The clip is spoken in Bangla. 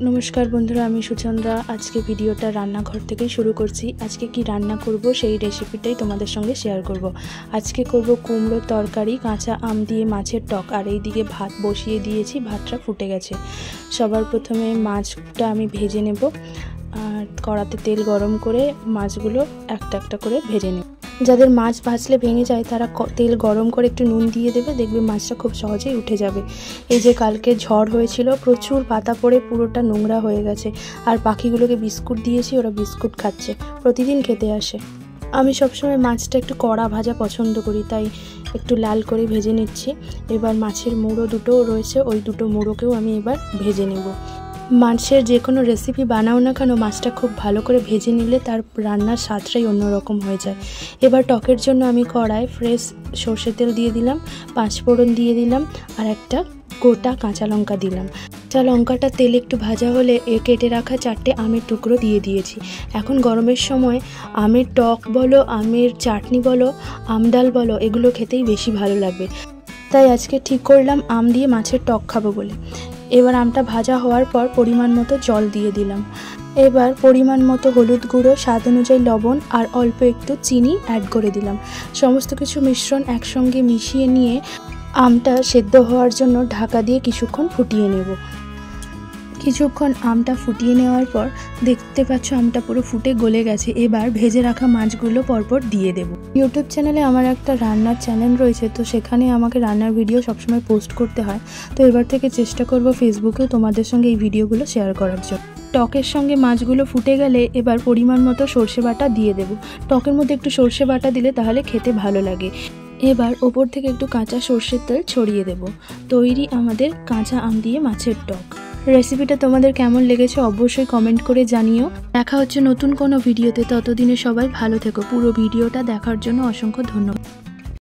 नमस्कार बंधुरा आमी सुचंद्रा आज के भिडियोटा रान्नाघर थेके शुरू करছি। आज के कि रान्ना करब सेई रेसिपिटाई तोमादेर संगे शेयर करब। आज के करब कुमड़ोर तरकारी काँचा आम दिए माछेर टक और एइदिके भात बसिए दिएछि, भातटा फुटे गेছে। सबार प्रथमे माछटा आमी भेजे नेब और कड़ाते तेल गरम करे माछगुलो एकटा एकटा करे भेजे नेब। যাদের মাছ ভাজলে ভেঙে যায় তারা তেল গরম করে একটু নুন দিয়ে দেবে, দেখবে মাছটা খুব সহজেই উঠে যাবে। এই যে কালকে ঝড় হয়েছিল, প্রচুর পাতা পড়ে পুরোটা নোংরা হয়ে গেছে। আর পাখিগুলোকে বিস্কুট দিয়েছি, ওরা বিস্কুট খাচ্ছে, প্রতিদিন খেতে আসে। আমি সবসময় মাছটা একটু কড়া ভাজা পছন্দ করি, তাই একটু লাল করে ভেজে নিচ্ছি। এবার মাছের মুড়ো দুটো রয়েছে, ওই দুটো মুড়োকেও আমি এবার ভেজে নেব। মাছের যে কোনো রেসিপি বানাও না কেন মাছটা খুব ভালো করে ভেজে নিলে তার রান্নার স্বাদটাই অন্যরকম হয়ে যায়। এবার টকের জন্য আমি কড়াই ফ্রেশ সর্ষের তেল দিয়ে দিলাম, 5 ফোড়ন দিয়ে দিলাম আর একটা গোটা কাঁচা লঙ্কা দিলাম। কাঁচা লঙ্কাটা তেলে একটু ভাজা হলে কেটে রাখা 4টে আমের টুকরো দিয়ে দিয়েছি। এখন গরমের সময় আমের টক বলো, আমের চাটনি বলো, আমডাল বলো, এগুলো খেতেই বেশি ভালো লাগবে। তাই আজকে ঠিক করলাম আম দিয়ে মাছের টক খাবো বলে। এবার আমটা ভাজা হওয়ার পর পরিমাণ মতো জল দিয়ে দিলাম। এবার পরিমাণ মতো হলুদ গুঁড়ো, স্বাদ অনুযায়ী লবণ আর অল্প একটু চিনি অ্যাড করে দিলাম। সমস্ত কিছু মিশ্রণ একসঙ্গে মিশিয়ে নিয়ে আমটা সেদ্ধ হওয়ার জন্য ঢাকা দিয়ে কিছুক্ষণ ফুটিয়ে নেব। কিছুক্ষণ আমটা ফুটিয়ে নেওয়ার পর দেখতে পাচ্ছ আমটা পুরো ফুটে গলে গেছে। এবার ভেজে রাখা মাছগুলো পরপর দিয়ে দেব। ইউটিউব চ্যানেলে আমার একটা রান্নার চ্যানেল রয়েছে, তো সেখানে আমাকে রান্নার ভিডিও সবসময় পোস্ট করতে হয়। তো এবার থেকে চেষ্টা করব ফেসবুকেও তোমাদের সঙ্গে এই ভিডিওগুলো শেয়ার করার জন্য। টকের সঙ্গে মাছগুলো ফুটে গেলে এবার পরিমাণ মতো সর্ষে বাটা দিয়ে দেব। টকের মধ্যে একটু সর্ষে বাটা দিলে তাহলে খেতে ভালো লাগে। এবার ওপর থেকে একটু কাঁচা সর্ষের তেল ছড়িয়ে দেব। তৈরি আমাদের কাঁচা আম দিয়ে মাছের টক। রেসিপিটা তোমাদের কেমন লেগেছে অবশ্যই কমেন্ট করে জানিও। দেখা হচ্ছে নতুন কোনো ভিডিওতে, ততদিনে সবাই ভালো থেকো। পুরো ভিডিওটা দেখার জন্য অসংখ্য ধন্যবাদ।